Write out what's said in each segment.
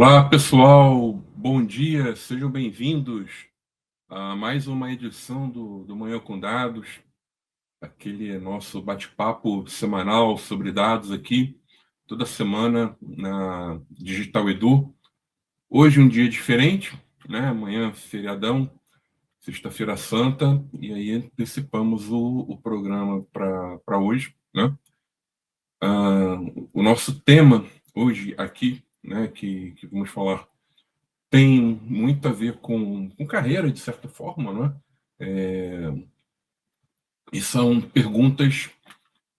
Olá, pessoal. Bom dia, sejam bem-vindos a mais uma edição do Manhã com Dados, aquele nosso bate-papo semanal sobre dados aqui, toda semana na Digital Edu. Hoje um dia diferente, né? Amanhã feriadão, sexta-feira santa, e aí antecipamos o programa para hoje, né? O nosso tema hoje aqui, né, que vamos falar tem muito a ver com carreira, de certa forma, não é? E são perguntas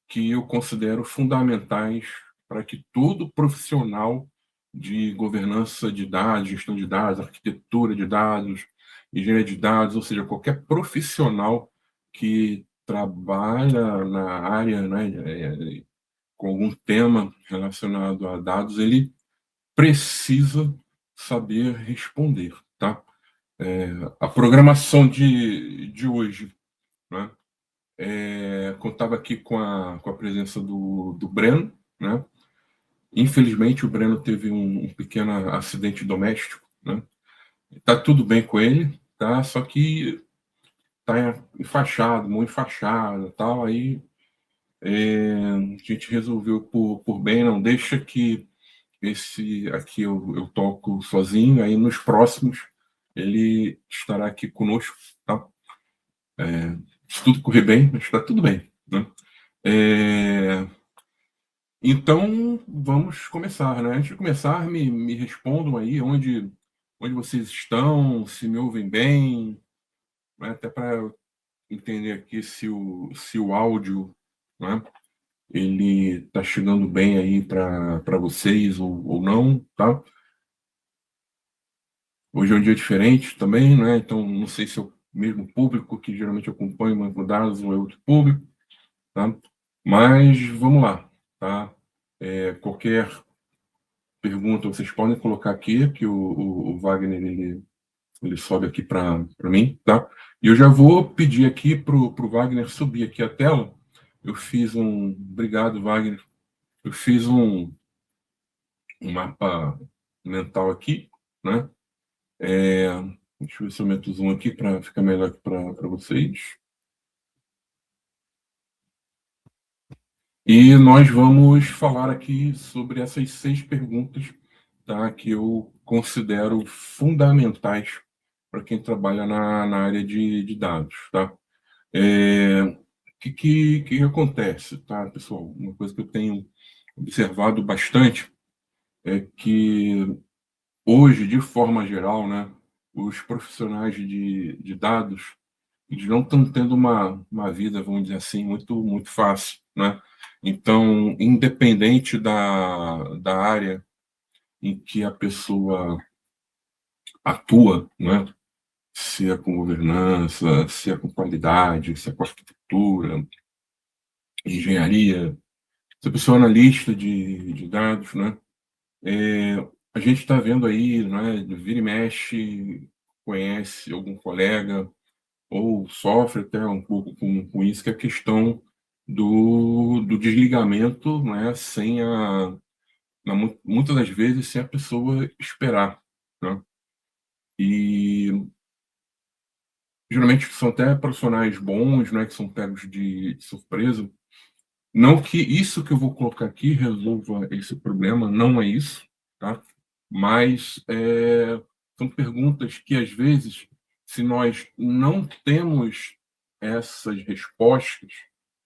que eu considero fundamentais para que todo profissional de governança de dados, gestão de dados, arquitetura de dados, engenharia de dados, ou seja, qualquer profissional que trabalha na área, né, com algum tema relacionado a dados, ele precisa saber responder, tá? A programação de hoje, né, contava aqui com a presença do Breno, né? Infelizmente, o Breno teve um pequeno acidente doméstico, né? Tá tudo bem com ele, tá? Só que tá enfaixado, mão enfaixada, tal. Aí a gente resolveu por bem, não deixa que esse aqui eu toco sozinho. Aí nos próximos ele estará aqui conosco, tá? Se tudo correr bem, está tudo bem, né? É, Então, vamos começar, né? Antes de começar, me respondam aí onde vocês estão, se me ouvem bem, né? Até para entender aqui se o áudio, né, ele está chegando bem aí para vocês ou não, tá? Hoje é um dia diferente também, né? Então, não sei se é o mesmo público que geralmente acompanha o Banco Dados ou é outro público, tá? Mas vamos lá, tá? Qualquer pergunta vocês podem colocar aqui, que o Wagner ele sobe aqui para mim, tá? E eu já vou pedir aqui pro Wagner subir aqui a tela. Obrigado, Wagner. Eu fiz um mapa mental aqui, né? Deixa eu ver se eu meto o zoom aqui para ficar melhor para vocês. E nós vamos falar aqui sobre essas 6 perguntas, tá, que eu considero fundamentais para quem trabalha na área de dados. Tá? Que acontece, tá, pessoal? Uma coisa que eu tenho observado bastante é que hoje, de forma geral, né, os profissionais de dados eles não estão tendo uma vida, vamos dizer assim, muito fácil, né? Então, independente da área em que a pessoa atua, né? Se é com governança, se é com qualidade, se é com arquitetura, engenharia, se a pessoa é analista de dados, né? A gente está vendo aí, né? Vira e mexe, conhece algum colega ou sofre até um pouco com isso, que é a questão do desligamento, né, muitas das vezes, sem a pessoa esperar. Né? E geralmente são até profissionais bons, né, que são pegos de surpresa. Não que isso que eu vou colocar aqui resolva esse problema, não é isso, tá? Mas são perguntas que, às vezes, se nós não temos essas respostas,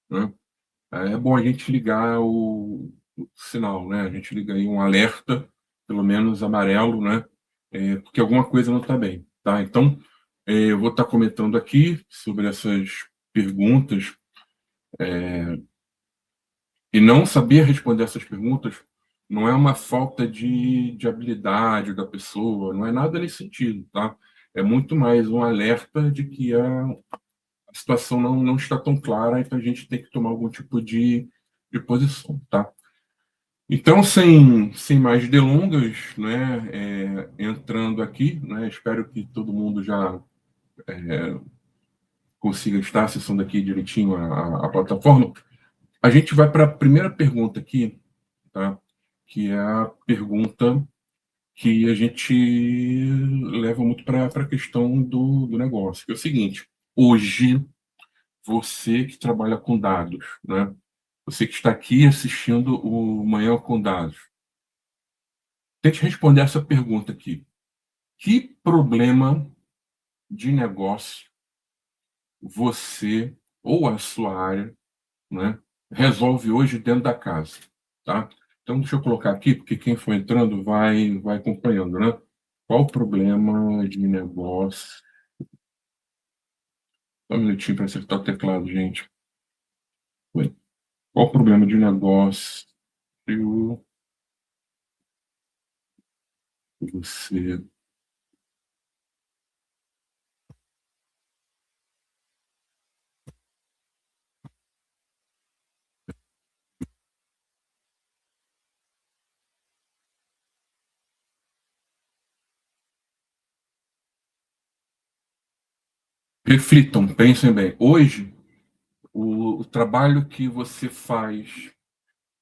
né, é bom a gente ligar o sinal, né? A gente liga aí um alerta, pelo menos amarelo, né? Porque alguma coisa não está bem, tá? Então, eu vou estar comentando aqui sobre essas perguntas, e não saber responder essas perguntas não é uma falta de habilidade da pessoa, não é nada nesse sentido, tá? É muito mais um alerta de que a situação não está tão clara, então a gente tem que tomar algum tipo de posição, tá? Então, sem mais delongas, né, entrando aqui, né, espero que todo mundo já consiga estar acessando aqui direitinho a plataforma. A gente vai para a primeira pergunta aqui, tá? Que é a pergunta que a gente leva muito para a questão do negócio, que é o seguinte: hoje, você que trabalha com dados, né? Você que está aqui assistindo o Manhã com Dados, tente responder essa pergunta aqui. Que problema de negócio você ou a sua área, né, resolve hoje dentro da casa, tá? Então, deixa eu colocar aqui, porque quem for entrando vai acompanhando, né? Qual o problema de negócio? Só um minutinho para acertar o teclado, gente. Oi. Qual o problema de negócio que você... Reflitam, pensem bem. Hoje, o trabalho que você faz,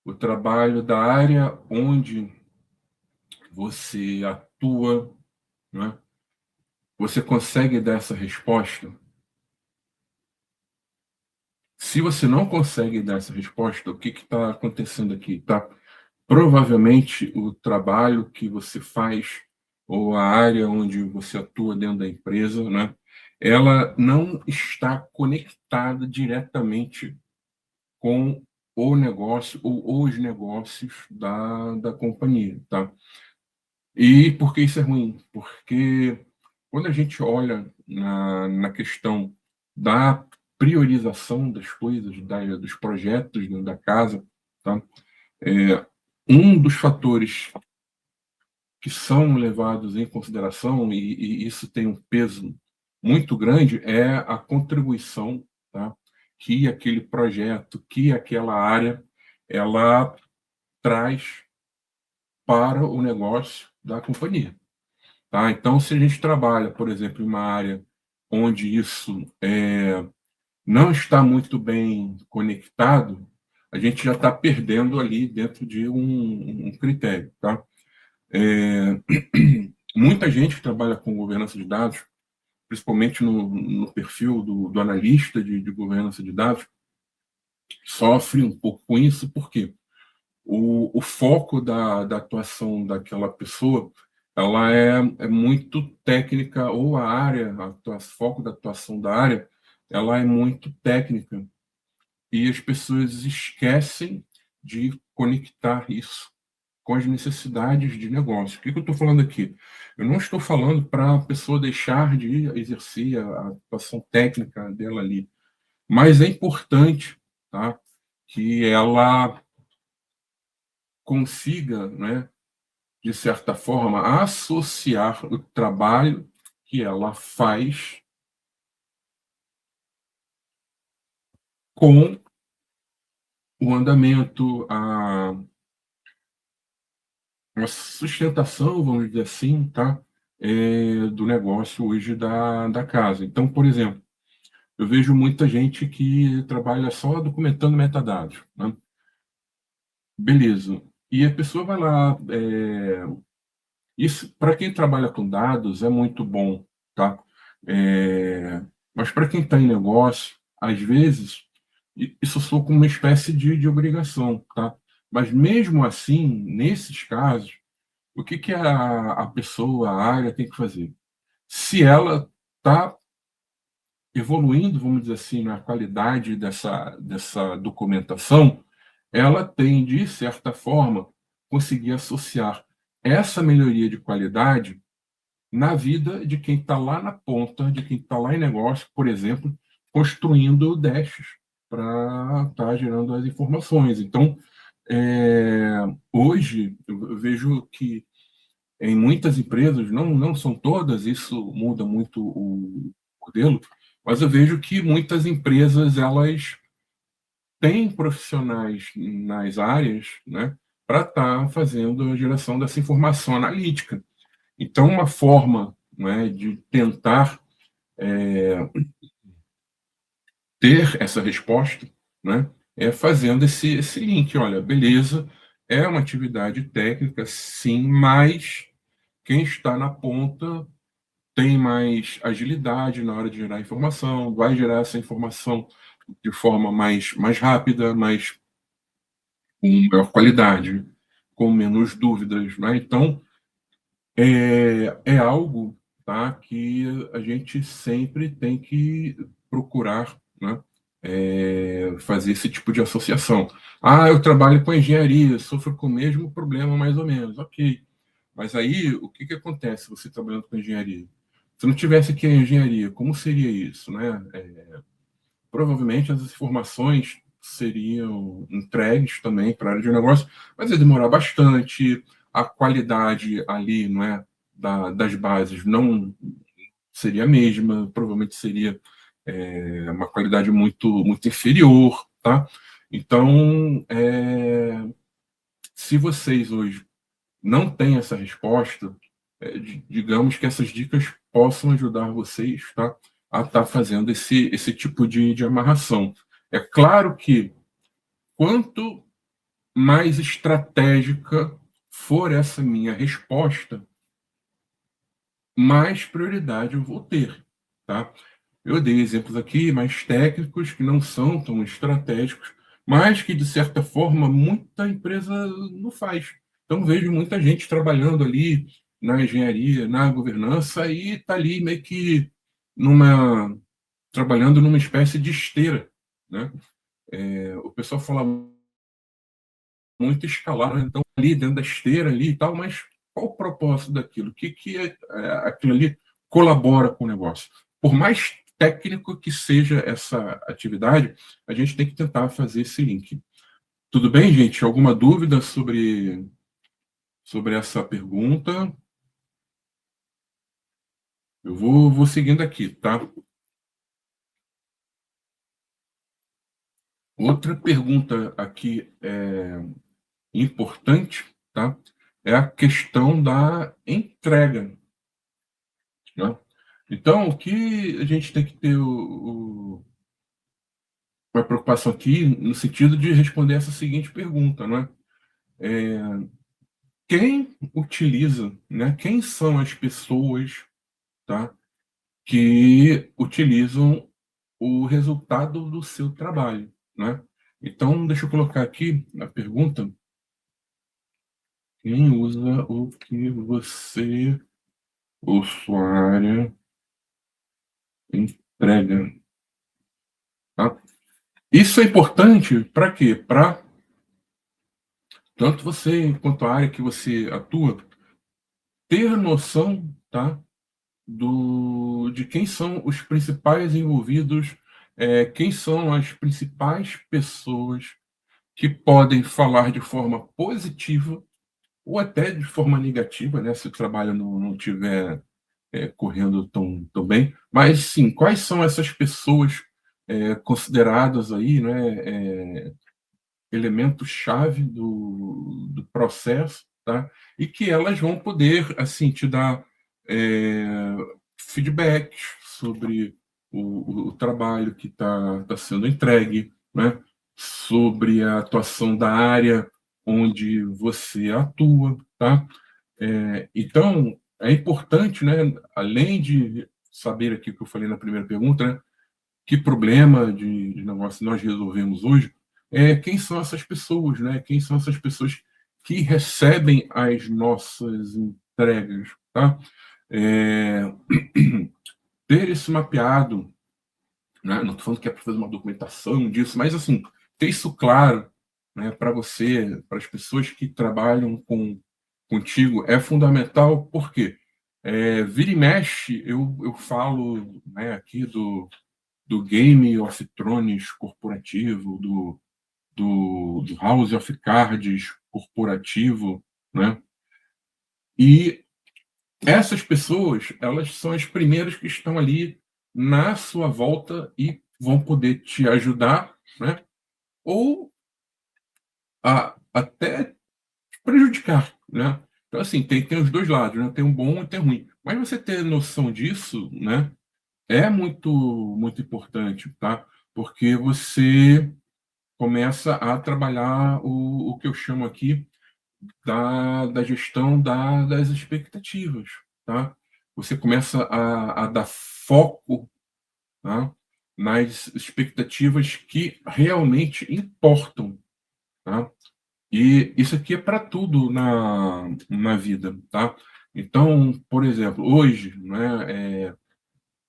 o trabalho da área onde você atua, né? Você consegue dar essa resposta? Se você não consegue dar essa resposta, o que está acontecendo aqui? Tá? Provavelmente o trabalho que você faz ou a área onde você atua dentro da empresa, né, ela não está conectada diretamente com o negócio ou os negócios da companhia, tá? E por que isso é ruim? Porque quando a gente olha na questão da priorização das coisas, dos projetos dentro da casa, tá? É, um dos fatores que são levados em consideração, e isso tem um peso muito grande, é a contribuição, tá, que aquele projeto, que aquela área, ela traz para o negócio da companhia. Tá? Então, se a gente trabalha, por exemplo, em uma área onde isso não está muito bem conectado, a gente já está perdendo ali dentro de um critério. Tá? É, muita gente que trabalha com governança de dados, principalmente no perfil do analista de governança de dados, sofre um pouco com isso, porque o foco da atuação daquela pessoa, ela é muito técnica, ou a área, o foco da atuação da área, ela é muito técnica, e as pessoas esquecem de conectar isso com as necessidades de negócio. O que eu estou falando aqui? Eu não estou falando para a pessoa deixar de exercer a atuação técnica dela ali, mas é importante, tá, que ela consiga, né, de certa forma, associar o trabalho que ela faz com o andamento, a sustentação, vamos dizer assim, tá? Do negócio hoje da casa. Então, por exemplo, eu vejo muita gente que trabalha só documentando metadados, né? Beleza. E a pessoa vai lá. Isso, para quem trabalha com dados, é muito bom, tá? É, mas para quem está em negócio, às vezes, isso soa como uma espécie de obrigação, tá? Mas mesmo assim, nesses casos, o que a pessoa, a área tem que fazer? Se ela está evoluindo, vamos dizer assim, na qualidade dessa documentação, ela tem, de certa forma, conseguir associar essa melhoria de qualidade na vida de quem está lá na ponta, de quem está lá em negócio, por exemplo, construindo dashes para estar gerando as informações. Então, hoje, eu vejo que em muitas empresas, não são todas, isso muda muito o modelo, mas eu vejo que muitas empresas elas têm profissionais nas áreas, né, para estar fazendo a geração dessa informação analítica. Então, uma forma, né, de tentar ter essa resposta, né, é fazendo esse link. Olha, beleza, é uma atividade técnica, sim, mas quem está na ponta tem mais agilidade na hora de gerar informação, vai gerar essa informação de forma mais rápida, com maior qualidade, com menos dúvidas, né? Então, é algo, tá, que a gente sempre tem que procurar, né, fazer esse tipo de associação. Ah, eu trabalho com engenharia, sofro com o mesmo problema, mais ou menos. Ok. Mas aí, o que acontece você trabalhando com engenharia? Se não tivesse aqui a engenharia, como seria isso, né? Provavelmente as informações seriam entregues também para a área de negócio, mas ia demorar bastante, a qualidade ali, não é, das bases não seria a mesma, provavelmente seria uma qualidade muito inferior, tá? Então, se vocês hoje não têm essa resposta, digamos que essas dicas possam ajudar vocês, tá, a estar fazendo esse tipo de amarração. É claro que quanto mais estratégica for essa minha resposta, mais prioridade eu vou ter, tá? Eu dei exemplos aqui mais técnicos que não são tão estratégicos, mas que de certa forma muita empresa não faz. Então vejo muita gente trabalhando ali na engenharia, na governança e está ali meio que numa trabalhando numa espécie de esteira, né? O pessoal fala muito escalar, né? Então ali dentro da esteira ali e tal, mas qual o propósito daquilo? O que aquilo ali colabora com o negócio? Por mais técnico que seja essa atividade, a gente tem que tentar fazer esse link. Tudo bem, gente? Alguma dúvida sobre essa pergunta? Eu vou seguindo aqui, tá? Outra pergunta aqui importante, tá? É a questão da entrega, né? Então, o que a gente tem que ter uma preocupação aqui no sentido de responder essa seguinte pergunta, não é? Quem utiliza, né? Quem são as pessoas, tá, que utilizam o resultado do seu trabalho, né? Então, deixa eu colocar aqui na pergunta: quem usa o que você, ou sua área, entrega, tá? Isso é importante para quê? Para tanto você, quanto a área que você atua, ter noção, tá, de quem são os principais envolvidos, quem são as principais pessoas que podem falar de forma positiva ou até de forma negativa, né, se o trabalho não estiver correndo tão bem. Mas, sim, quais são essas pessoas consideradas aí, né, elementos-chave do processo, tá? E que elas vão poder, assim, te dar é, feedbacks sobre o trabalho que está sendo entregue, né? Sobre a atuação da área onde você atua, tá? Então, é importante, né, além de saber aqui o que eu falei na primeira pergunta, né, que problema de negócio nós resolvemos hoje, quem são essas pessoas, né? Quem são essas pessoas que recebem as nossas entregas, tá? É, ter isso mapeado, né? Não estou falando que é para fazer uma documentação disso, mas assim, ter isso claro, né, para você, para as pessoas que trabalham contigo, é fundamental, porque vira e mexe, eu falo, né, aqui do Game of Thrones corporativo, do House of Cards corporativo, né? E essas pessoas, elas são as primeiras que estão ali na sua volta e vão poder te ajudar, né? Ou até te prejudicar, né? Então, assim, tem os dois lados, né? Tem um bom e tem um ruim. Mas você ter noção disso, né? É muito importante, tá? Porque você começa a trabalhar o que eu chamo aqui da gestão das expectativas, tá? Você começa a dar foco, tá, nas expectativas que realmente importam, tá? E isso aqui é para tudo na vida, tá? Então, por exemplo, hoje, né,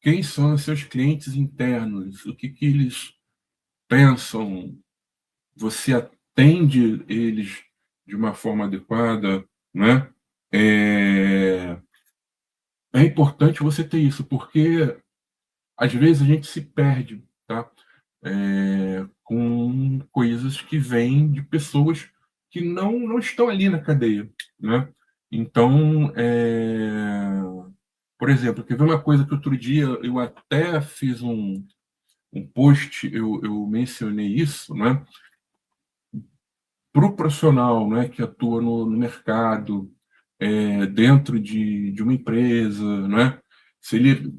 quem são os seus clientes internos? O que que eles pensam? Você atende eles de uma forma adequada, né? É, é importante você ter isso, porque às vezes a gente se perde, tá? Com coisas que vêm de pessoas que não estão ali na cadeia, né? Então, por exemplo, quer ver uma coisa que outro dia eu até fiz um post, eu mencionei isso, né? Para o profissional, né, que atua no mercado, dentro de uma empresa, né? Se ele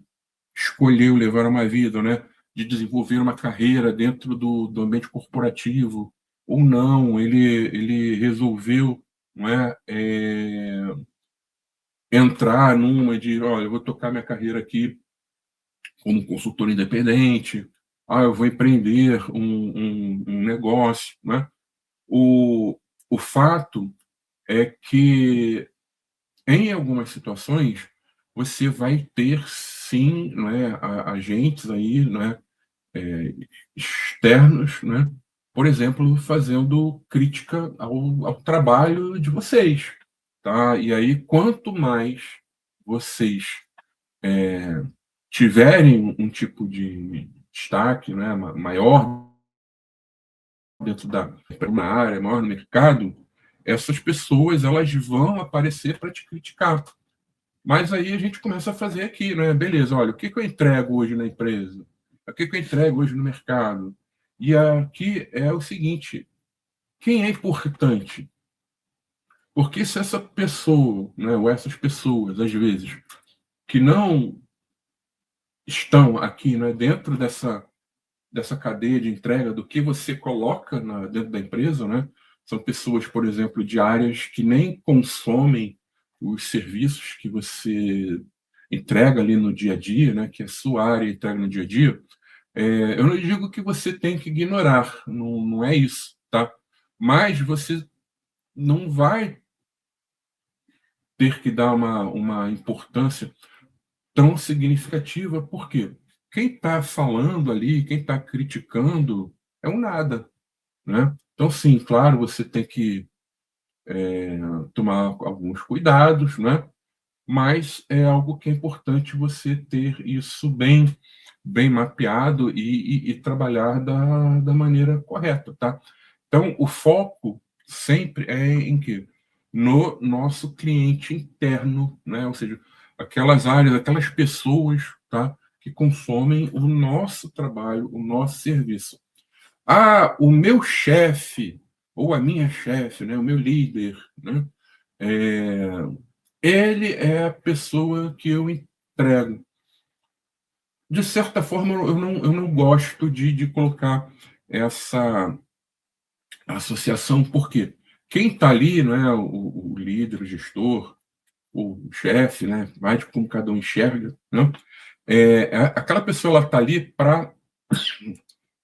escolheu levar uma vida, né, de desenvolver uma carreira dentro do ambiente corporativo ou não, ele resolveu, não é, entrar numa de, olha, eu vou tocar minha carreira aqui como consultor independente, eu vou empreender um negócio, né? O, o fato é que em algumas situações você vai ter sim, não é, agentes aí, né, é, externos, né? Por exemplo, fazendo crítica ao trabalho de vocês, tá? E aí, quanto mais vocês tiverem um tipo de destaque, né, maior dentro da área, maior no mercado, essas pessoas elas vão aparecer para te criticar. Mas aí a gente começa a fazer aqui, né? Beleza, olha, o que que eu entrego hoje na empresa? O que que eu entrego hoje no mercado? E aqui é o seguinte: quem é importante? Porque se essa pessoa, né, ou essas pessoas, às vezes, que não estão aqui, né, dentro dessa cadeia de entrega do que você coloca dentro da empresa, né? São pessoas, por exemplo, de áreas que nem consomem os serviços que você entrega ali no dia a dia, né? Que a sua área entrega no dia a dia. Eu não digo que você tem que ignorar, não é isso, tá? Mas você não vai ter que dar uma importância tão significativa, porque quem está falando ali, quem está criticando, é um nada, né? Então, sim, claro, você tem que tomar alguns cuidados, né? Mas é algo que é importante você ter isso bem mapeado e trabalhar da maneira correta, tá? Então, o foco sempre é em quê? No nosso cliente interno, né? Ou seja, aquelas áreas, aquelas pessoas, tá? Que consomem o nosso trabalho, o nosso serviço. O meu chefe ou a minha chefe, né? O meu líder, né? É, ele é a pessoa que eu entrego. De certa forma, eu não gosto de colocar essa associação, porque quem está ali, não é o líder, o gestor, o chefe, né? Vai de como cada um enxerga, né? Aquela pessoa ela está ali para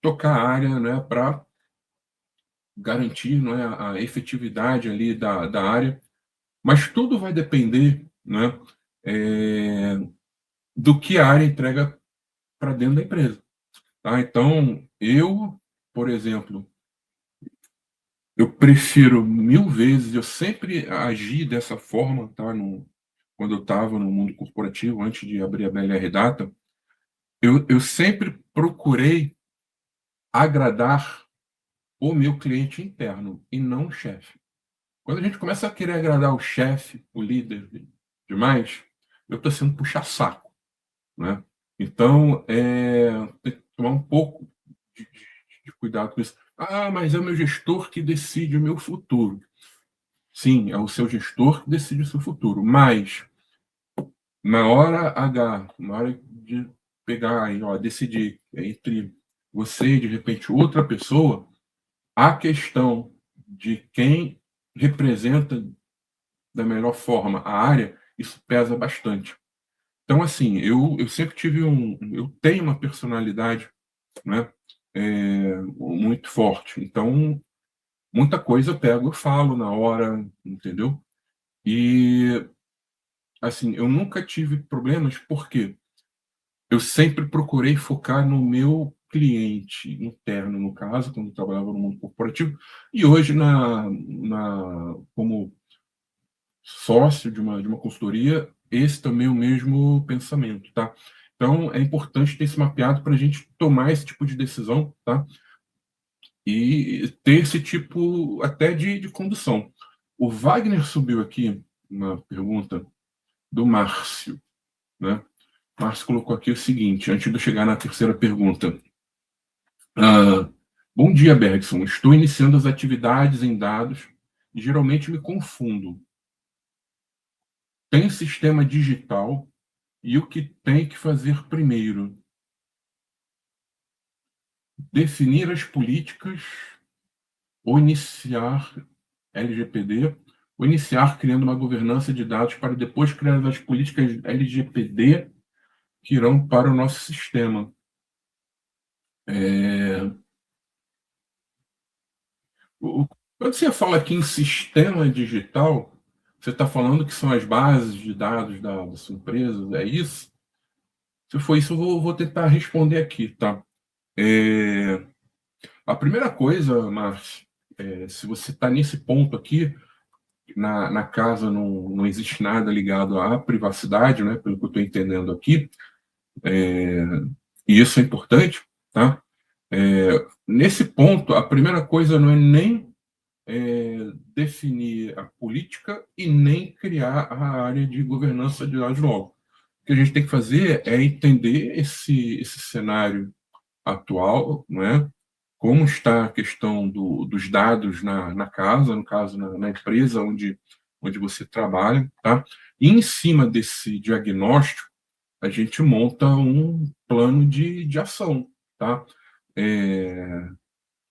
tocar a área, né? Para garantir, não é, a efetividade ali da área, mas tudo vai depender, né? é, do que a área entrega para dentro da empresa, tá? Então, por exemplo, eu prefiro mil vezes, eu sempre agi dessa forma, tá? Quando eu estava no mundo corporativo, antes de abrir a BLR Data, eu sempre procurei agradar o meu cliente interno e não o chefe. Quando a gente começa a querer agradar o chefe, o líder demais, eu estou sendo puxa-saco, né? Então, tem que tomar um pouco de cuidado com isso. Mas é o meu gestor que decide o meu futuro. Sim, é o seu gestor que decide o seu futuro, mas na hora H, na hora de pegar e ó, decidir entre você e de repente outra pessoa, a questão de quem representa da melhor forma a área, isso pesa bastante. Então, assim, eu sempre tive eu tenho uma personalidade, né, muito forte. Então, muita coisa eu pego e falo na hora, entendeu? E, assim, eu nunca tive problemas, porque eu sempre procurei focar no meu cliente interno, no caso, quando eu trabalhava no mundo corporativo, e hoje como sócio de uma consultoria, esse também é o mesmo pensamento, tá? Então, é importante ter isso mapeado para a gente tomar esse tipo de decisão, tá? E ter esse tipo até de condução. O Wagner subiu aqui uma pergunta do Márcio, né? Márcio colocou aqui o seguinte, antes de eu chegar na terceira pergunta. Bom dia, Bergson. Estou iniciando as atividades em dados e geralmente me confundo. Tem sistema digital e o que tem que fazer primeiro? Definir as políticas ou iniciar LGPD, ou iniciar criando uma governança de dados para depois criar as políticas LGPD que irão para o nosso sistema. Quando você fala aqui em sistema digital, você está falando que são as bases de dados da sua empresa, é isso? Se for isso, eu vou tentar responder aqui, tá? É, a primeira coisa, Márcio, se você está nesse ponto aqui, na casa não existe nada ligado à privacidade, né? Pelo que eu estou entendendo aqui, e isso é importante, tá? Nesse ponto, a primeira coisa não é nem definir a política e nem criar a área de governança de dados logo. O que a gente tem que fazer é entender esse cenário atual, não é? Como está a questão dos dados na casa, no caso, na empresa onde você trabalha, tá? E em cima desse diagnóstico, a gente monta um plano de ação, tá? É,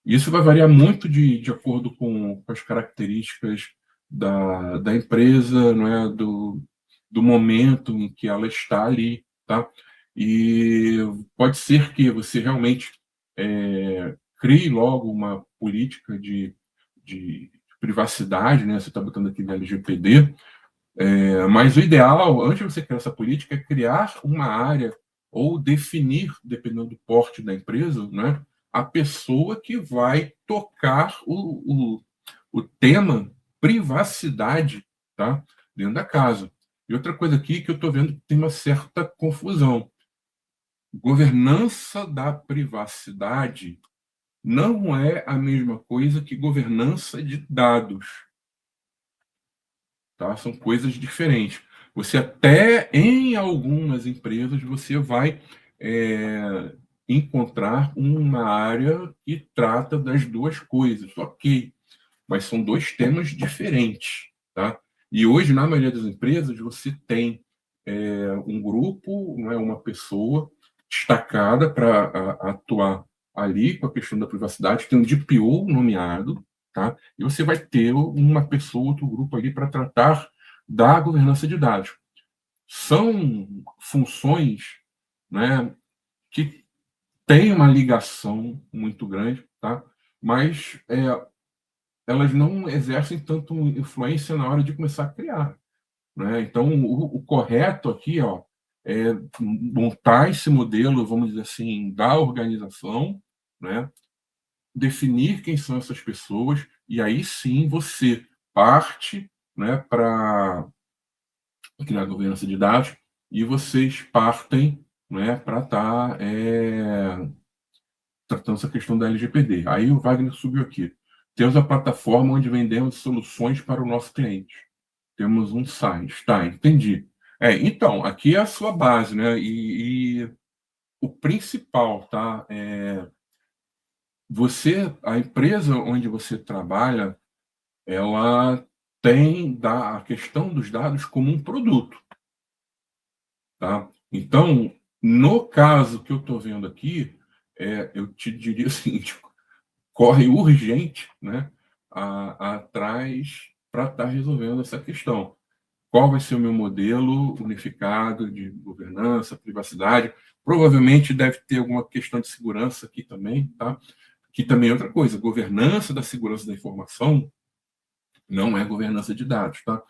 isso vai variar muito de acordo com as características da empresa, não é? Do momento em que ela está ali, tá? E pode ser que você realmente crie logo uma política de privacidade, né? Você está botando aqui na LGPD, mas o ideal, antes de você criar essa política, é criar uma área ou definir, dependendo do porte da empresa, né, a pessoa que vai tocar o tema privacidade, tá, dentro da casa. E outra coisa aqui que eu estou vendo que tem uma certa confusão. Governança da privacidade não é a mesma coisa que governança de dados. Tá? São coisas diferentes. Você até em algumas empresas você vai encontrar uma área que trata das duas coisas, ok? Mas são dois temas diferentes, tá? E hoje na maioria das empresas você tem um grupo, não é uma pessoa destacada para atuar ali com a questão da privacidade, tem um DPO nomeado, tá? E você vai ter uma pessoa, outro grupo ali para tratar da governança de dados. São funções, né, que têm uma ligação muito grande, tá? Mas elas não exercem tanto influência na hora de começar a criar, né? Então, o correto aqui, ó, é montar esse modelo, vamos dizer assim, da organização, né? Definir quem são essas pessoas, e aí sim você parte, né, para criar governança de dados, e vocês partem, né, para estar tratando essa questão da LGPD. Aí o Wagner subiu aqui. Temos a plataforma onde vendemos soluções para o nosso cliente. Temos um site. Tá, entendi. Então, aqui é a sua base, né? E o principal, tá? A empresa onde você trabalha, ela tem a questão dos dados como um produto, tá? Então, no caso que eu estou vendo aqui, eu te diria o seguinte: corre urgente, né? atrás para estar resolvendo essa questão. Qual vai ser o meu modelo unificado de governança, privacidade? Provavelmente deve ter alguma questão de segurança aqui também, tá? Que também é outra coisa, governança da segurança da informação não é governança de dados, tá?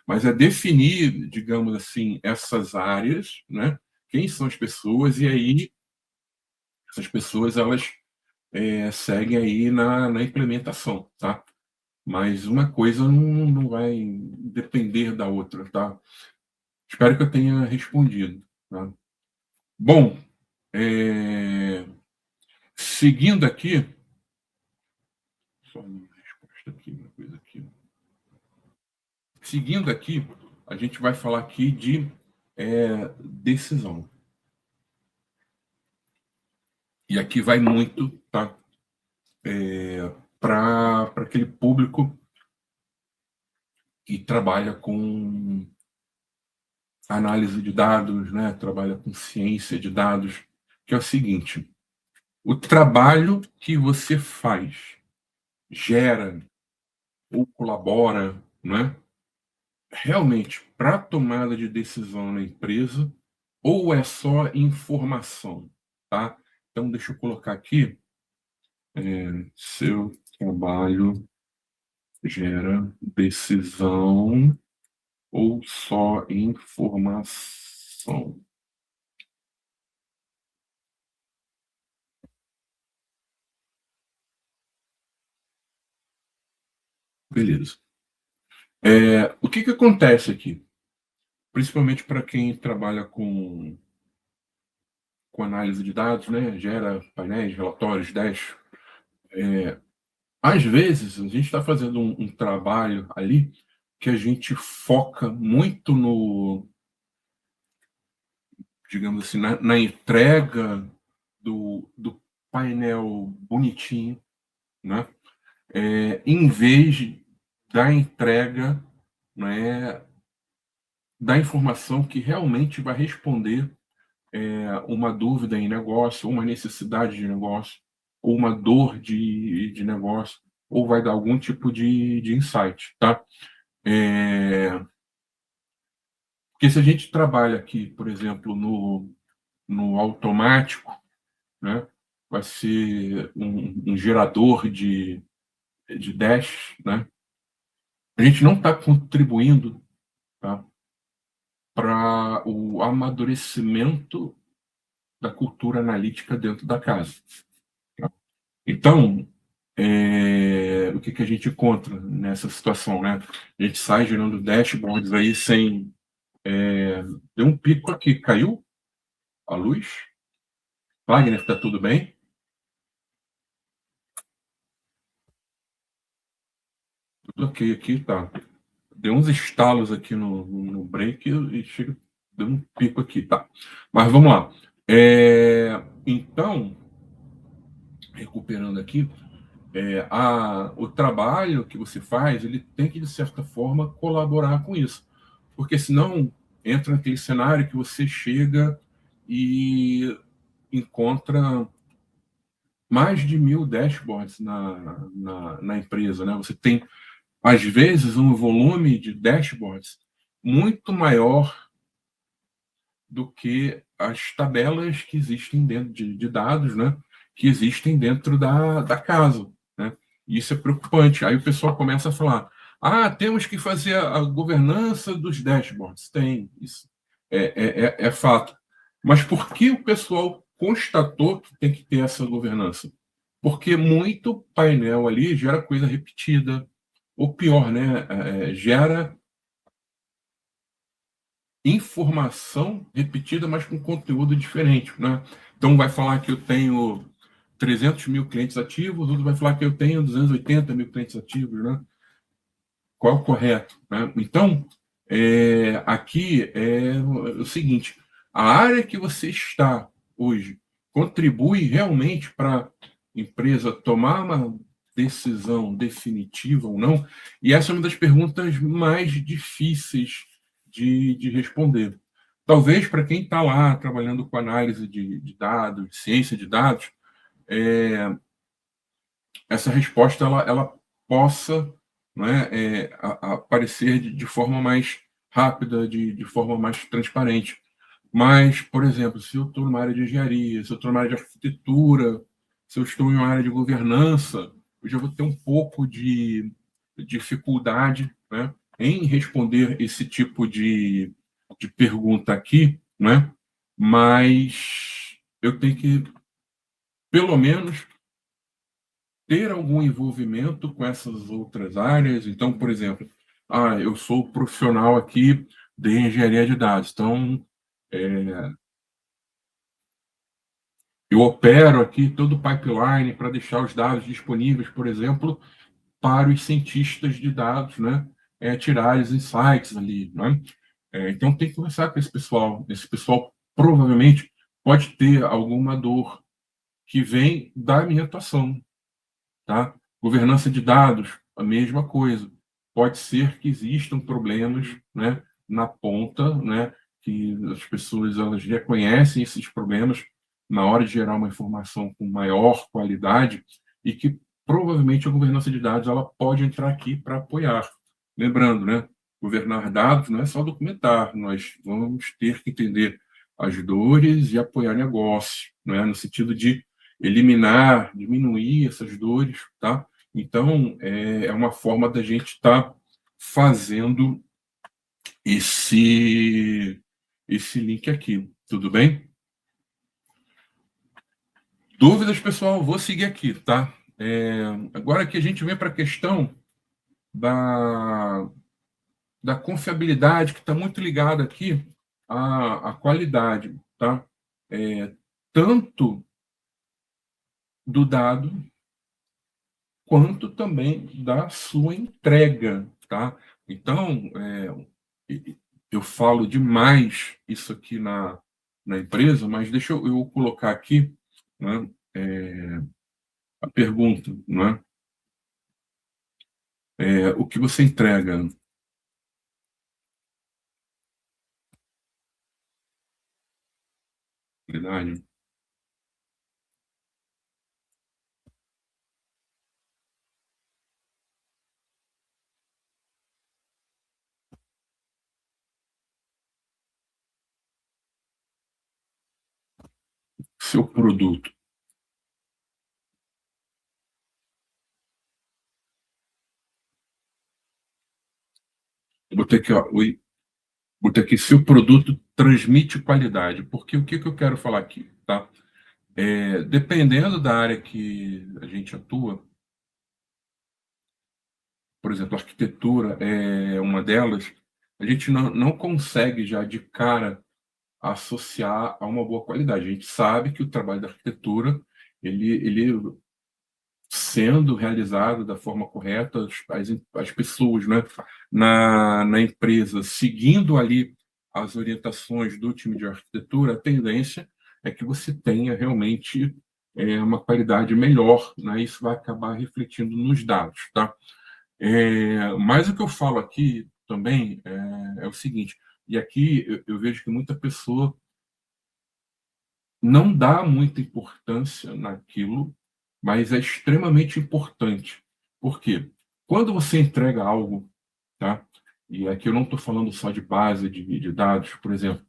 Mas é definir, digamos assim, essas áreas, né? Quem são as pessoas e aí essas pessoas elas seguem aí na implementação, tá? Mas uma coisa não vai depender da outra, tá? Espero que eu tenha respondido, tá? Bom, é, seguindo aqui, só uma resposta aqui, uma coisa aqui. Seguindo aqui, a gente vai falar aqui de decisão. E aqui vai muito, tá? Para aquele público que trabalha com análise de dados, né? Trabalha com ciência de dados, que é o seguinte: o trabalho que você faz gera ou colabora, né? Realmente para a tomada de decisão na empresa ou é só informação, tá? Então deixa eu colocar aqui, seu trabalho gera decisão ou só informação? Beleza. O que acontece aqui? Principalmente para quem trabalha com análise de dados, né? Gera painéis, relatórios, dash. Às vezes, a gente está fazendo um trabalho ali que a gente foca muito no, digamos assim, na entrega do painel bonitinho, né? Em vez da entrega, né, da informação que realmente vai responder uma dúvida em negócio, ou uma necessidade de negócio, ou uma dor de negócio, ou vai dar algum tipo de insight, tá? Porque se a gente trabalha aqui, por exemplo, no automático, né, vai ser um gerador de dash, né? A gente não está contribuindo, tá, para o amadurecimento da cultura analítica dentro da casa. Tá? Então, o que a gente encontra nessa situação, né? A gente sai gerando dashboards aí sem... Deu um pico aqui, caiu a luz? Wagner, está tudo bem? Tudo ok aqui, tá. Deu uns estalos aqui no break e chega, deu um pico aqui, tá. Mas vamos lá. Então, recuperando aqui, o trabalho que você faz, ele tem que, de certa forma, colaborar com isso. Porque senão entra naquele cenário que você chega e encontra mais de 1.000 dashboards na empresa, né? Você tem, às vezes, um volume de dashboards muito maior do que as tabelas que existem dentro de dados, né? Que existem dentro da casa, né? E isso é preocupante. Aí o pessoal começa a falar: temos que fazer a governança dos dashboards. Tem, isso é fato. Mas por que o pessoal constatou que tem que ter essa governança? Porque muito painel ali gera coisa repetida, ou pior, né? Gera informação repetida, mas com conteúdo diferente, né? Então vai falar que eu tenho 300 mil clientes ativos, outro vai falar que eu tenho 280 mil clientes ativos, né? Qual é o correto, né? Então, aqui é o seguinte: a área que você está hoje contribui realmente para a empresa tomar uma decisão definitiva ou não? E essa é uma das perguntas mais difíceis de responder. Talvez para quem está lá trabalhando com análise de dados, ciência de dados, essa resposta ela possa, né, aparecer de forma mais rápida, de forma mais transparente. Mas, por exemplo, se eu estou numa área de engenharia, se eu estou numa área de arquitetura, se eu estou em uma área de governança, eu já vou ter um pouco de dificuldade, né, em responder esse tipo de pergunta aqui, né? Mas eu tenho que, pelo menos, ter algum envolvimento com essas outras áreas. Então, por exemplo, eu sou profissional aqui de engenharia de dados, então eu opero aqui todo o pipeline para deixar os dados disponíveis, por exemplo, para os cientistas de dados, né? Tirar os insights ali, né? Então tem que conversar com esse pessoal. Esse pessoal provavelmente pode ter alguma dor que vem da minha atuação, tá? Governança de dados, a mesma coisa. Pode ser que existam problemas, né, na ponta, né, que as pessoas elas reconhecem esses problemas na hora de gerar uma informação com maior qualidade e que provavelmente a governança de dados ela pode entrar aqui para apoiar. Lembrando, né, governar dados não é só documentar, nós vamos ter que entender as dores e apoiar negócio, né, no sentido de eliminar, diminuir essas dores, tá? Então, é uma forma da gente estar fazendo esse link aqui, tudo bem? Dúvidas, pessoal? Vou seguir aqui, tá? Agora que a gente vem para a questão da confiabilidade, que está muito ligada aqui à qualidade, tá? Tanto do dado quanto também da sua entrega, tá? Então, eu falo demais isso aqui na empresa, mas deixa eu colocar aqui, né, a pergunta, né? O que você entrega? Verdade? Seu produto. Eu botei aqui, ó, botei aqui, seu produto transmite qualidade. Porque o que eu quero falar aqui, tá? Dependendo da área que a gente atua, por exemplo, a arquitetura é uma delas, a gente não consegue já de cara associar a uma boa qualidade. A gente sabe que o trabalho da arquitetura, ele sendo realizado da forma correta, as pessoas, né, na empresa, seguindo ali as orientações do time de arquitetura, a tendência é que você tenha realmente uma qualidade melhor, né? Isso vai acabar refletindo nos dados, tá? Mas o que eu falo aqui também é o seguinte, e aqui eu vejo que muita pessoa não dá muita importância naquilo, mas é extremamente importante. Por quê? Quando você entrega algo, tá? E aqui eu não estou falando só de base de dados, por exemplo,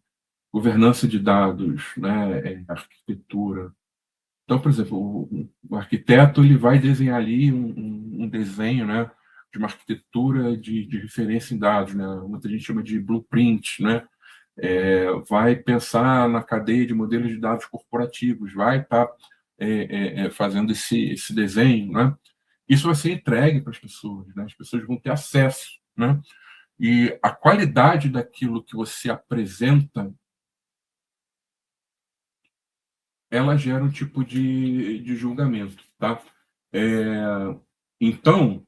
governança de dados, né? Arquitetura. Então, por exemplo, o arquiteto ele vai desenhar ali um desenho, né? De uma arquitetura de referência em dados, né? Muita gente chama de blueprint, né? Vai pensar na cadeia de modelos de dados corporativos, vai estar fazendo esse desenho, né? Isso vai ser entregue para as pessoas, né? As pessoas vão ter acesso, né? E a qualidade daquilo que você apresenta, ela gera um tipo de julgamento, tá? Então,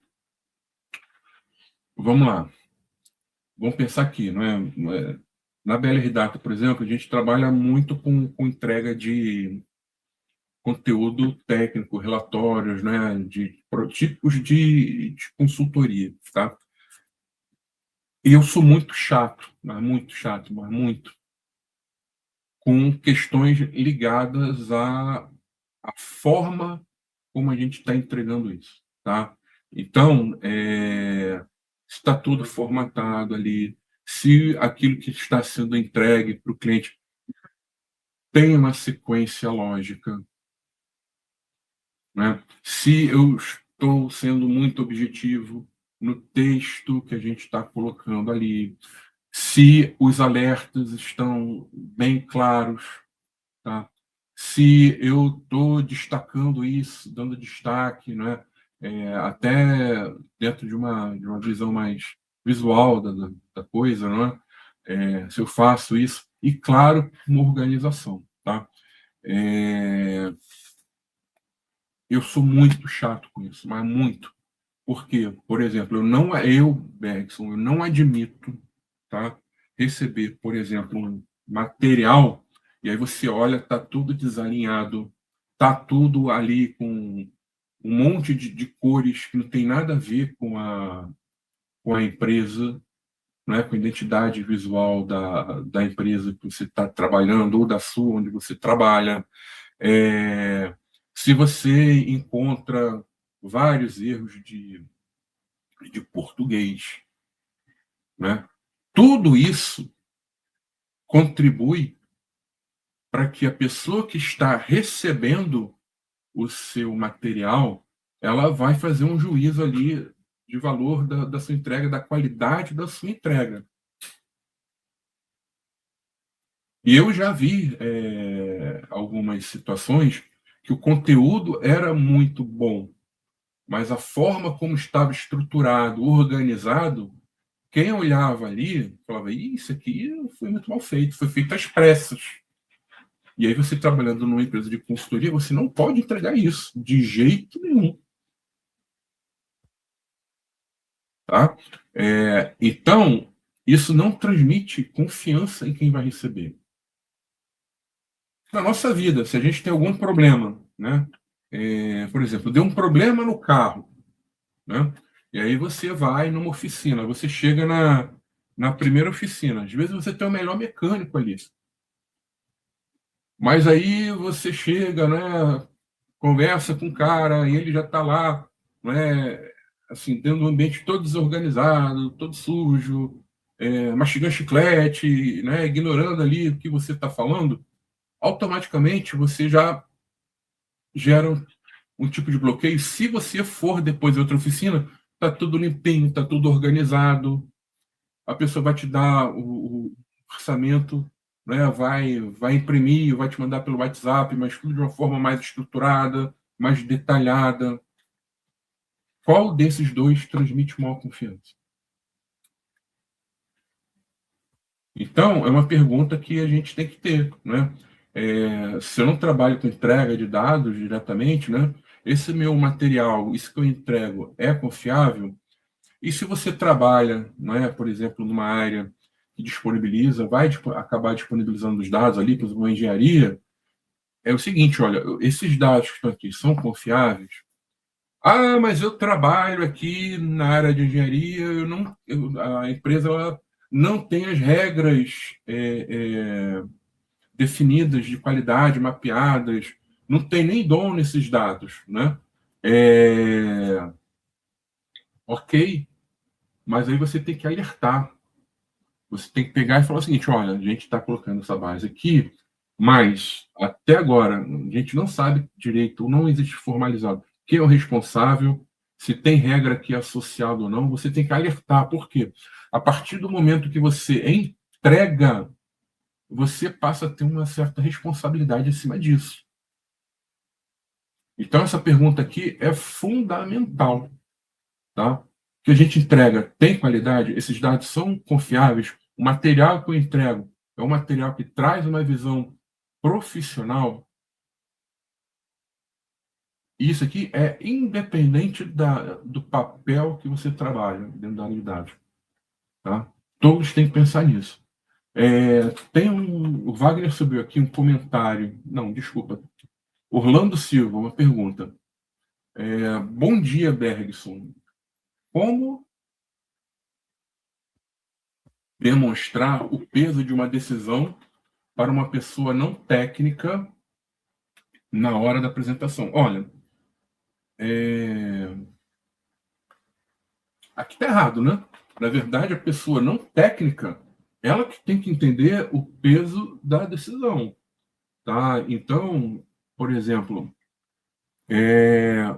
vamos lá, vamos pensar aqui, não é? Na BLR Data, por exemplo, a gente trabalha muito com entrega de conteúdo técnico, relatórios, né, de tipos de consultoria, tá? E eu sou muito chato, mas muito, com questões ligadas à forma como a gente está entregando isso, tá? Então, se está tudo formatado ali, se aquilo que está sendo entregue para o cliente tem uma sequência lógica, né? Se eu estou sendo muito objetivo no texto que a gente está colocando ali, se os alertas estão bem claros, tá? Se eu estou destacando isso, dando destaque, né? Até dentro de uma visão mais visual da coisa, né? Se eu faço isso, e claro, uma organização, tá? É, eu sou muito chato com isso, mas muito. Porque, por exemplo, Bergson, eu não admito, tá, receber, por exemplo, um material, e aí você olha, tá tudo desalinhado, tá tudo ali com um monte de cores que não tem nada a ver com a empresa, né, com a identidade visual da empresa que você está trabalhando, ou da sua, onde você trabalha. É, se você encontra vários erros de português, né? Tudo isso contribui para que a pessoa que está recebendo o seu material, ela vai fazer um juízo ali de valor da sua entrega, da qualidade da sua entrega. E eu já vi algumas situações que o conteúdo era muito bom, mas a forma como estava estruturado, organizado, quem olhava ali falava: isso aqui foi muito mal feito, foi feito às pressas. E aí você trabalhando numa empresa de consultoria, você não pode entregar isso de jeito nenhum, tá? Então, isso não transmite confiança em quem vai receber. Na nossa vida, se a gente tem algum problema, né? Por exemplo, deu um problema no carro, né? E aí você vai numa oficina, você chega na primeira oficina. Às vezes você tem o melhor mecânico ali. Mas aí você chega, né? Conversa com o cara e ele já está lá, né? Assim, dentro de um ambiente todo desorganizado, todo sujo, mastigando chiclete, né? Ignorando ali o que você está falando, automaticamente você já gera um tipo de bloqueio. Se você for depois de outra oficina, tá tudo limpinho, tá tudo organizado, a pessoa vai te dar o orçamento, né? Vai imprimir, vai te mandar pelo WhatsApp, mas tudo de uma forma mais estruturada, mais detalhada. Qual desses dois transmite maior confiança? Então, é uma pergunta que a gente tem que ter, né? Se eu não trabalho com entrega de dados diretamente, né? Esse meu material, isso que eu entrego, é confiável? E se você trabalha, né, por exemplo, numa área que disponibiliza, vai acabar disponibilizando os dados ali, por exemplo, uma engenharia, é o seguinte, olha, esses dados que estão aqui são confiáveis? Ah, mas eu trabalho aqui na área de engenharia, a empresa ela não tem as regras definidas de qualidade, mapeadas, não tem nem dono nesses dados, né? Ok, mas aí você tem que alertar. Você tem que pegar e falar o seguinte: olha, a gente está colocando essa base aqui, mas até agora a gente não sabe direito, não existe formalizado quem é o responsável, se tem regra aqui associada ou não. Você tem que alertar, por quê? A partir do momento que você entrega, você passa a ter uma certa responsabilidade acima disso. Então, essa pergunta aqui é fundamental, tá? O que a gente entrega tem qualidade? Esses dados são confiáveis? O material que eu entrego é um material que traz uma visão profissional? Isso aqui é independente do papel que você trabalha dentro da unidade, tá? Todos têm que pensar nisso. O Wagner subiu aqui um comentário. Não, desculpa. Orlando Silva, uma pergunta. Bom dia, Bergson. Como demonstrar o peso de uma decisão para uma pessoa não técnica na hora da apresentação? Olha, aqui está errado, né? Na verdade, a pessoa não técnica, ela que tem que entender o peso da decisão, tá? Então, por exemplo,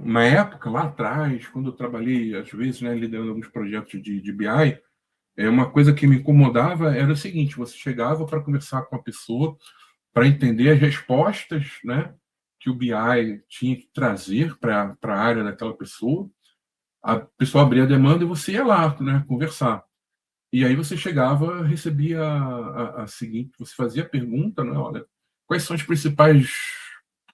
na época, lá atrás, quando eu trabalhei, às vezes, né, liderando alguns projetos de BI, uma coisa que me incomodava era o seguinte: você chegava para conversar com a pessoa, para entender as respostas, né, que o BI tinha que trazer para a área daquela pessoa. A pessoa abria a demanda e você ia lá, né, conversar. E aí você chegava, recebia a seguinte, você fazia a pergunta, né, olha, quais são as principais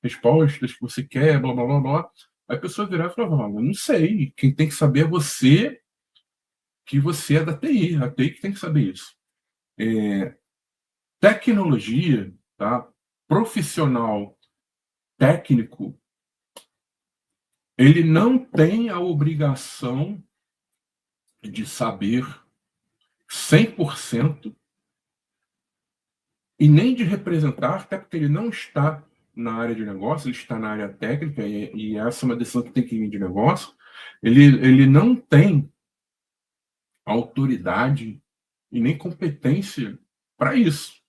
respostas que você quer, blá, blá, blá, blá. Aí a pessoa virava e falava, olha, não sei, quem tem que saber é você, que você é da TI, a TI que tem que saber isso. Tecnologia, tá? Profissional técnico, ele não tem a obrigação de saber 100% e nem de representar, até porque ele não está na área de negócio, ele está na área técnica, e essa é uma decisão que tem que vir de negócio. Ele não tem autoridade e nem competência para isso.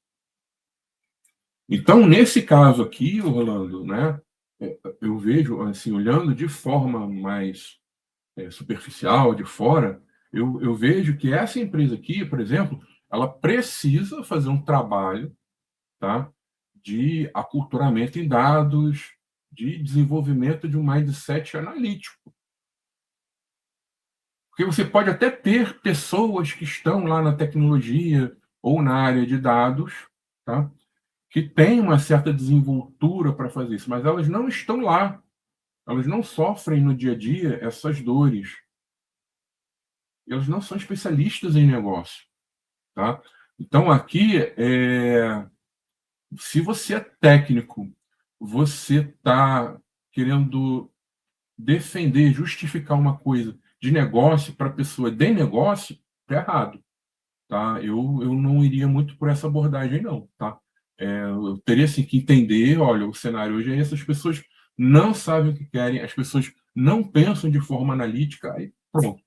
Então, nesse caso aqui, Rolando, né, eu vejo, assim, olhando de forma mais superficial, de fora, eu vejo que essa empresa aqui, por exemplo, ela precisa fazer um trabalho, tá, de aculturamento em dados, de desenvolvimento de um mindset analítico. Porque você pode até ter pessoas que estão lá na tecnologia ou na área de dados, tá, que têm uma certa desenvoltura para fazer isso, mas elas não estão lá, elas não sofrem no dia a dia essas dores, elas não são especialistas em negócio, tá? Então aqui, se você é técnico, você está querendo defender, justificar uma coisa de negócio para a pessoa de negócio, está errado, tá? Eu não iria muito por essa abordagem, não, tá? Eu teria assim, que entender, olha, o cenário hoje é esse, as pessoas não sabem o que querem, as pessoas não pensam de forma analítica, aí pronto.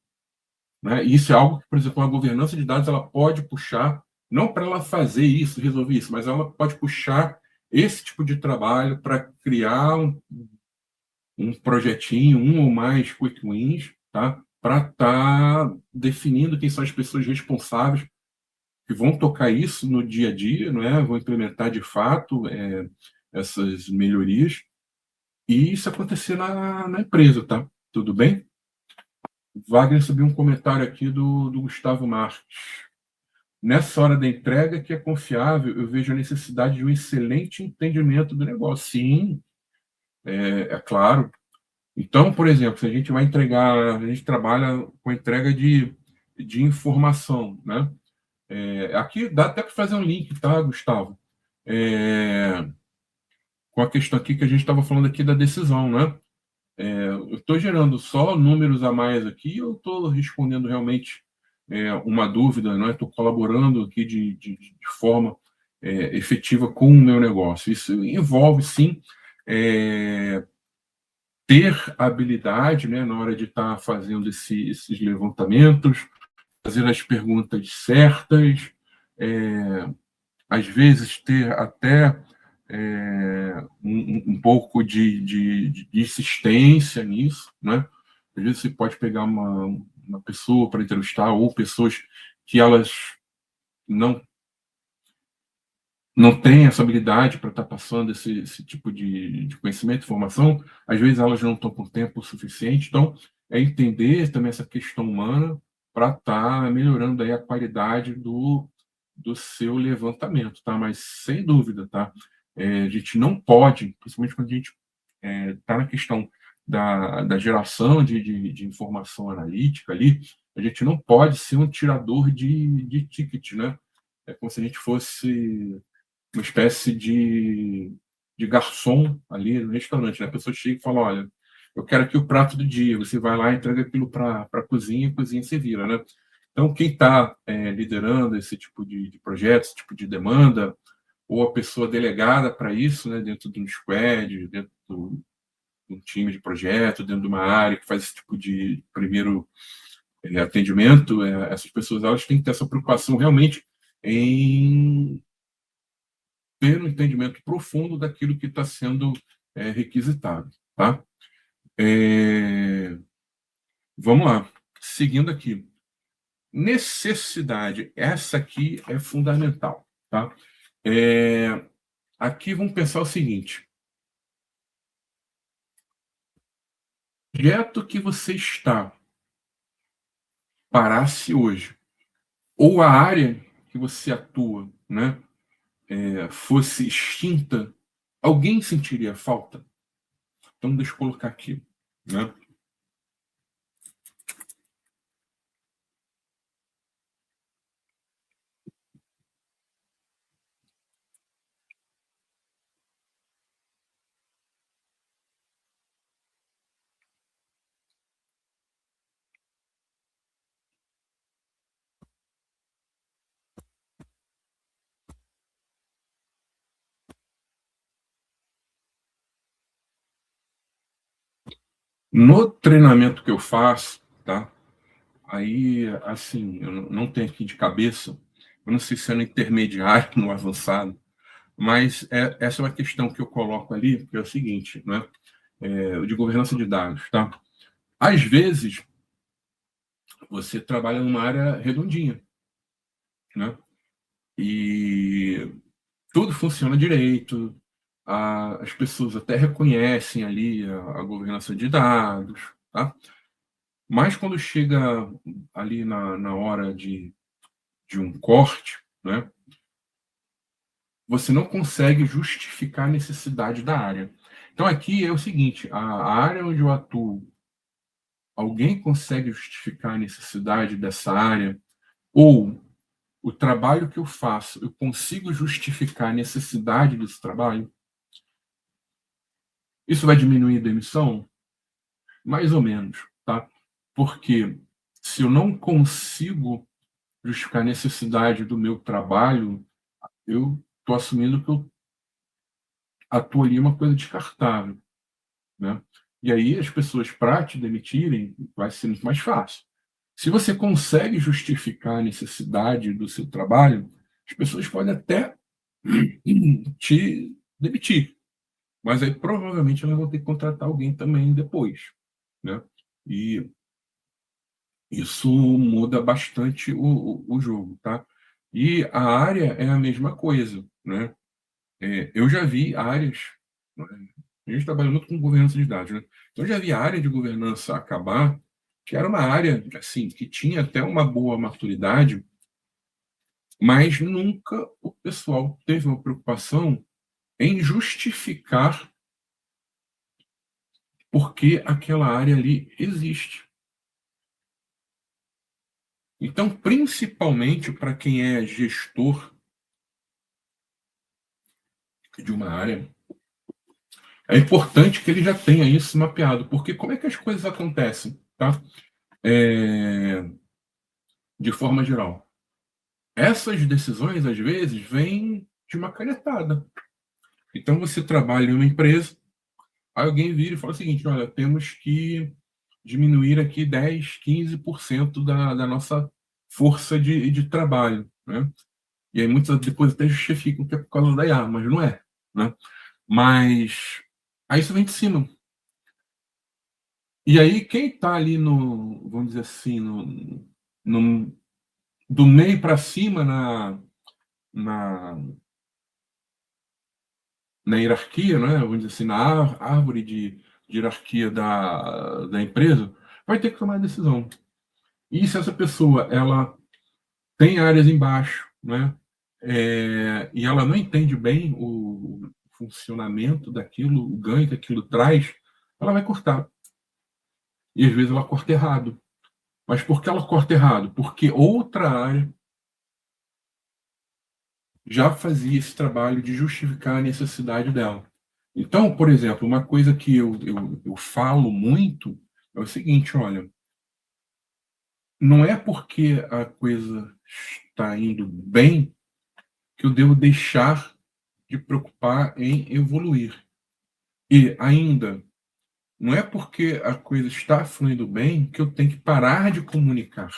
Né? E isso é algo que, por exemplo, a governança de dados ela pode puxar, não para ela fazer isso, resolver isso, mas ela pode puxar esse tipo de trabalho para criar um projetinho, um ou mais quick wins, tá? Para estar definindo quem são as pessoas responsáveis que vão tocar isso no dia a dia, não é? Vão implementar de fato essas melhorias, e isso acontecer na empresa, tá? Tudo bem? Wagner subiu um comentário aqui do Gustavo Marques. Nessa hora da entrega que é confiável, eu vejo a necessidade de um excelente entendimento do negócio. Sim, é claro. Então, por exemplo, se a gente vai entregar, a gente trabalha com entrega de informação, né? Aqui dá até para fazer um link, tá, Gustavo? Com a questão aqui que a gente estava falando aqui da decisão, né? Eu estou gerando só números a mais aqui, ou estou respondendo realmente uma dúvida, não é? Estou colaborando aqui de forma efetiva com o meu negócio. Isso envolve, sim, ter habilidade, né, na hora de estar fazendo esses levantamentos, fazer as perguntas certas, às vezes ter até um pouco de insistência nisso, né? Às vezes você pode pegar uma pessoa para entrevistar, ou pessoas que elas não não têm essa habilidade para estar passando esse tipo de conhecimento, informação, às vezes elas não estão com tempo suficiente, então é entender também essa questão humana para estar melhorando aí a qualidade do seu levantamento, tá? Mas sem dúvida, tá? A gente não pode, principalmente quando a gente está na questão da geração de informação analítica ali, a gente não pode ser um tirador de ticket, né? É como se a gente fosse uma espécie de garçom ali no restaurante, né? A pessoa chega e fala, olha, eu quero aqui o prato do dia, você vai lá e entrega aquilo para a cozinha se vira, né? Então, quem está liderando esse tipo de projeto, esse tipo de demanda, ou a pessoa delegada para isso, né, dentro de um squad, dentro de um time de projeto, dentro de uma área que faz esse tipo de primeiro atendimento, essas pessoas elas têm que ter essa preocupação realmente em ter um entendimento profundo daquilo que está sendo requisitado, tá? Vamos lá, seguindo aqui. Necessidade, essa aqui é fundamental, tá? Aqui vamos pensar o seguinte: o projeto que você está parasse hoje, ou a área que você atua, né, fosse extinta, alguém sentiria falta? Então, deixa eu colocar aqui, né? No treinamento que eu faço, tá? Aí, assim, eu não tenho aqui de cabeça, eu não sei se é no intermediário, no avançado, mas essa é uma questão que eu coloco ali, que é o seguinte, né? De governança de dados, tá? Às vezes, você trabalha numa área redondinha, né? E tudo funciona direito, as pessoas até reconhecem ali a governança de dados, tá? Mas quando chega ali na hora de um corte, né, você não consegue justificar a necessidade da área. Então aqui é o seguinte: a área onde eu atuo, alguém consegue justificar a necessidade dessa área? Ou o trabalho que eu faço, eu consigo justificar a necessidade desse trabalho? Isso vai diminuir a demissão? Mais ou menos, tá? Porque se eu não consigo justificar a necessidade do meu trabalho, eu estou assumindo que eu atuo ali uma coisa descartável, né? E aí as pessoas, para te demitirem, vai ser muito mais fácil. Se você consegue justificar a necessidade do seu trabalho, as pessoas podem até te demitir, mas aí provavelmente elas vão ter que contratar alguém também depois, né? E isso muda bastante o jogo, tá? E a área é a mesma coisa, né? Eu já vi áreas, né? A gente trabalha muito com governança de dados, né? Então, eu já vi a área de governança acabar, que era uma área, assim, que tinha até uma boa maturidade, mas nunca o pessoal teve uma preocupação em justificar por que aquela área ali existe. Então, principalmente para quem é gestor de uma área, é importante que ele já tenha isso mapeado, porque como é que as coisas acontecem, tá? De forma geral. Essas decisões, às vezes, vêm de uma canetada. Então, você trabalha em uma empresa, aí alguém vira e fala o seguinte: olha, temos que diminuir aqui 10, 15% da nossa força de trabalho, né? E aí muitos depois até justificam que é por causa da IA, mas não é, né? Mas aí isso vem de cima. E aí quem está ali no, vamos dizer assim, no do meio para cima na, na hierarquia, né? Vamos dizer assim, na árvore de hierarquia da empresa, vai ter que tomar a decisão. E se essa pessoa ela tem áreas embaixo, né? E ela não entende bem o funcionamento daquilo, o ganho que aquilo traz, ela vai cortar. E às vezes ela corta errado. Mas por que ela corta errado? Porque outra área já fazia esse trabalho de justificar a necessidade dela. Então, por exemplo, uma coisa que eu falo muito é o seguinte: olha, não é porque a coisa está indo bem que eu devo deixar de preocupar em evoluir. E ainda, Não é porque a coisa está fluindo bem que eu tenho que parar de comunicar.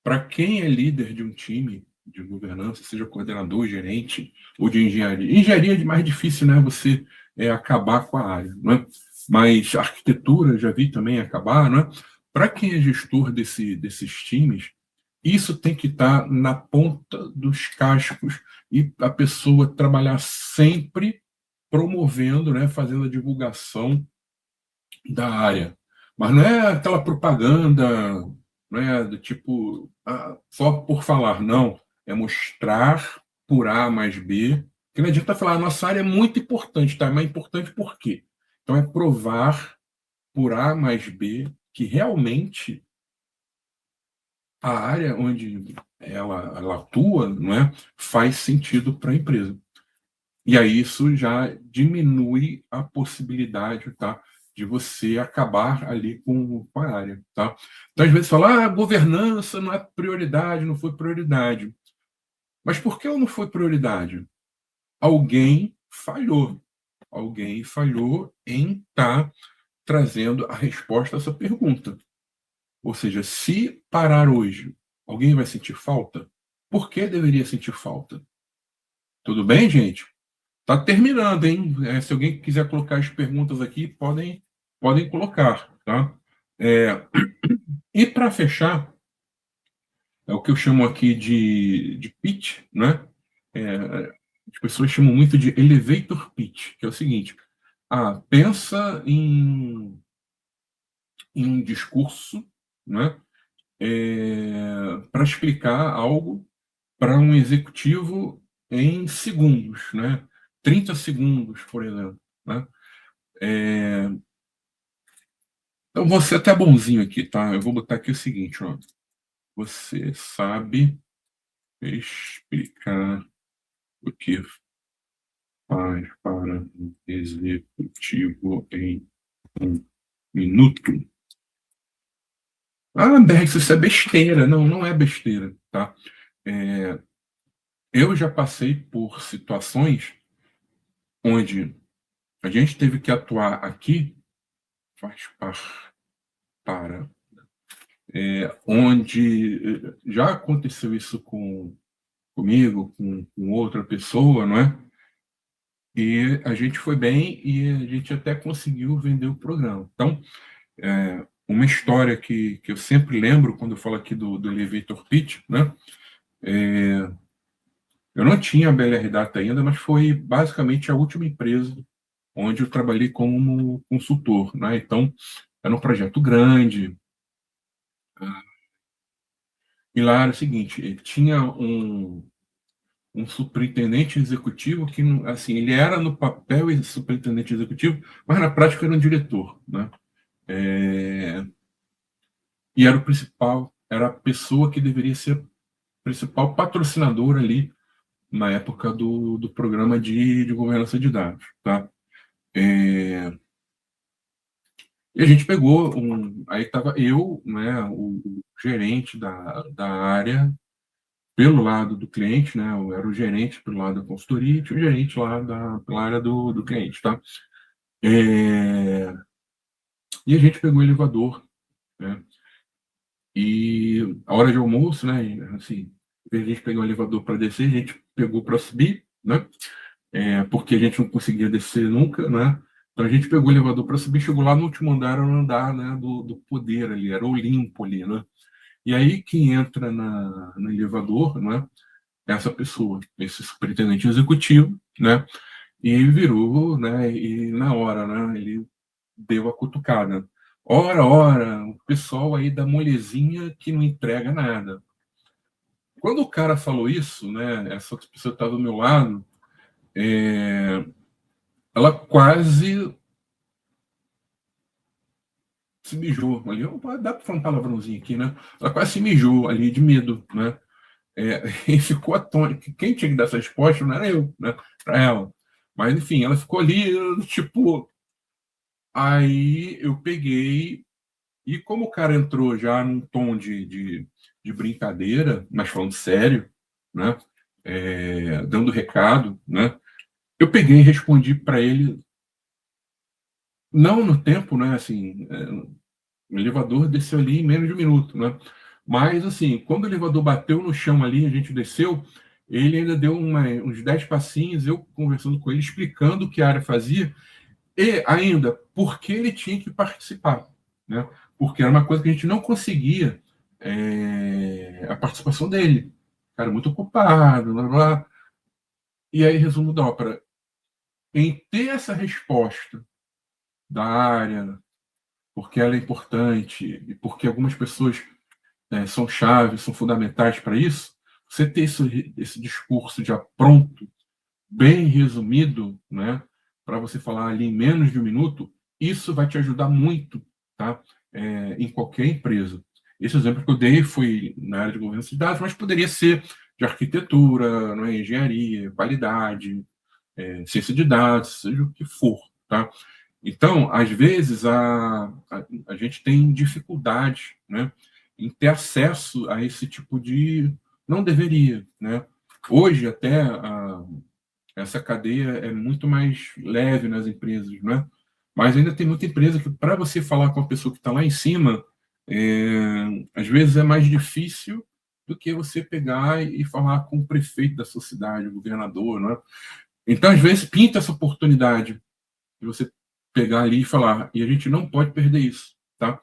Para quem é líder de um time de governança, seja coordenador, gerente ou de engenharia, engenharia é mais difícil, né? Você acabar com a área, não é? Mas arquitetura já vi também acabar, não é? Para quem é gestor desses times, isso tem que estar na ponta dos cascos e a pessoa trabalhar sempre promovendo, né, fazendo a divulgação da área. Mas não é aquela propaganda, não é do tipo, só por falar, não. É mostrar por A mais B. Que não adianta falar, a nossa área é muito importante, tá? Mas é importante por quê? Então é provar por A mais B que realmente a área onde ela atua, não é, faz sentido para a empresa. E aí isso já diminui a possibilidade, tá, de você acabar ali com a área, tá? Então, às vezes, fala, governança não é prioridade, não foi prioridade. Mas por que ela não foi prioridade? Alguém falhou. Alguém falhou em estar trazendo a resposta a essa pergunta. Ou seja, se parar hoje, alguém vai sentir falta? Por que deveria sentir falta? Tudo bem, gente? Tá terminando, hein? Se alguém quiser colocar as perguntas aqui, podem colocar, tá? É, e para fechar, é o que eu chamo aqui de pitch, né? É, as pessoas chamam muito de elevator pitch, que é o seguinte: pensa em um discurso, né? Para explicar algo para um executivo em segundos, né? 30 segundos, por exemplo, né? Então, vou ser até bonzinho aqui, tá? Eu vou botar aqui o seguinte, ó. Você sabe explicar o que faz para um executivo em um minuto? Berg, isso é besteira. Não, não é besteira, tá? Eu já passei por situações onde a gente teve que atuar aqui, faz para, onde já aconteceu isso comigo, com outra pessoa, não é? E a gente foi bem e a gente até conseguiu vender o programa. Então, uma história que eu sempre lembro quando eu falo aqui do Elevator Pitch, né? Eu não tinha a BLR Data ainda, mas foi basicamente a última empresa onde eu trabalhei como consultor, né? Então, era um projeto grande. E lá era o seguinte, tinha um superintendente executivo que, assim, ele era no papel superintendente executivo, mas na prática era um diretor, né? E era o principal, era a pessoa que deveria ser a principal patrocinadora ali na época do programa de governança de dados, tá? E a gente pegou aí estava eu, né, o gerente da área pelo lado do cliente, né? Eu era o gerente pelo lado da consultoria e tinha o gerente lá pela área do cliente, tá? E a gente pegou o elevador, né? E a hora de almoço, né? Assim, a gente pegou o elevador para descer, a gente pegou para subir, né? Porque a gente não conseguia descer nunca, né? Então a gente pegou o elevador para subir, chegou lá no último andar, era o andar, né, do poder ali, era o Olimpo ali, né? E aí quem entra no elevador, né? Essa pessoa, esse superintendente executivo, né? E virou, né? E na hora, né? Ele deu a cutucada. Ora, ora, o pessoal aí da molezinha que não entrega nada. Quando o cara falou isso, né? Essa pessoa estava do meu lado, ela quase se mijou ali. Dá para falar um palavrãozinho aqui, né? Ela quase se mijou ali de medo, né? E ficou atônita. Quem tinha que dar essa resposta não era eu, né? Para ela. Mas, enfim, ela ficou ali, tipo. Aí eu peguei. E como o cara entrou já num tom de brincadeira, mas falando sério, né? Dando recado, né? Eu peguei e respondi para ele Não no tempo, né? Assim, o elevador desceu ali em menos de um minuto, né? Mas, assim, quando o elevador bateu no chão ali, a gente desceu, ele ainda deu uns 10 passinhos, eu conversando com ele, explicando o que a área fazia e ainda por que ele tinha que participar, né? Porque era uma coisa que a gente não conseguia a participação dele. Cara, muito ocupado, blá, blá. E aí, resumo da ópera, em ter essa resposta da área, porque ela é importante e porque algumas pessoas são chaves, são fundamentais para isso, você ter esse discurso já pronto, bem resumido, né, para você falar ali em menos de um minuto, isso vai te ajudar muito, tá? Em qualquer empresa. Esse exemplo que eu dei foi na área de governança de dados, mas poderia ser de arquitetura, não é, engenharia, qualidade, ciência de dados, seja o que for, tá? Então, às vezes, a gente tem dificuldade, né, em ter acesso a esse tipo de. Não deveria, né? Hoje, até essa cadeia é muito mais leve nas empresas, né? Mas ainda tem muita empresa que, para você falar com a pessoa que está lá em cima, às vezes é mais difícil do que você pegar e falar com o prefeito da sua cidade, o governador, né? Então, às vezes, pinta essa oportunidade de você pegar ali e falar, e a gente não pode perder isso, tá?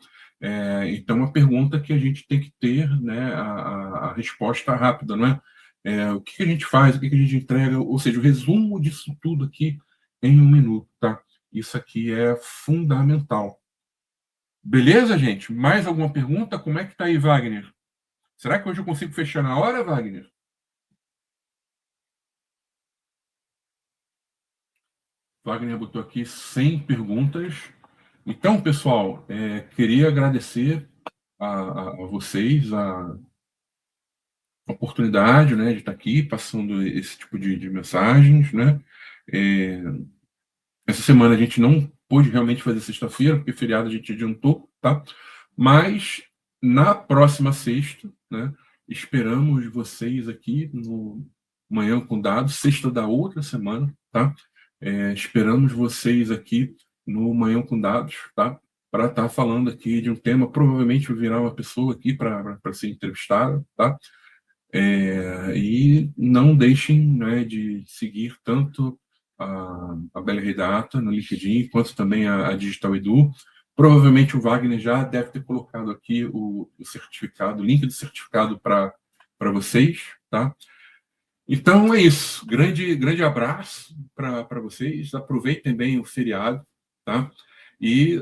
Então, uma pergunta que a gente tem que ter, né, a resposta rápida, não é? O que a gente faz, o que a gente entrega, ou seja, o resumo disso tudo aqui em um minuto, tá? Isso aqui é fundamental. Beleza, gente? Mais alguma pergunta? Como é que tá aí, Wagner? Será que hoje eu consigo fechar na hora, Wagner? Wagner botou aqui 100 perguntas. Então, pessoal, queria agradecer a vocês a oportunidade, né, de estar aqui passando esse tipo de mensagens, né? É, Essa semana a gente não pôde realmente fazer sexta-feira, porque feriado a gente adiantou, tá? Mas na próxima sexta, né, esperamos vocês aqui no Manhã com Dados, sexta da outra semana, tá? Esperamos vocês aqui no Manhã com Dados, tá? Para estar falando aqui de um tema, provavelmente virá uma pessoa aqui para ser entrevistada, tá? E não deixem, né, de seguir tanto a BLR Data no LinkedIn, quanto também a Digital Edu. Provavelmente o Wagner já deve ter colocado aqui o certificado, o link do certificado para vocês, tá? Então é isso. Grande abraço para vocês. Aproveitem bem o feriado, tá? E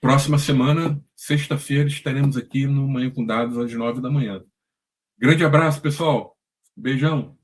próxima semana, sexta-feira, estaremos aqui no Manhã com Dados às 9 da manhã. Grande abraço, pessoal. Beijão.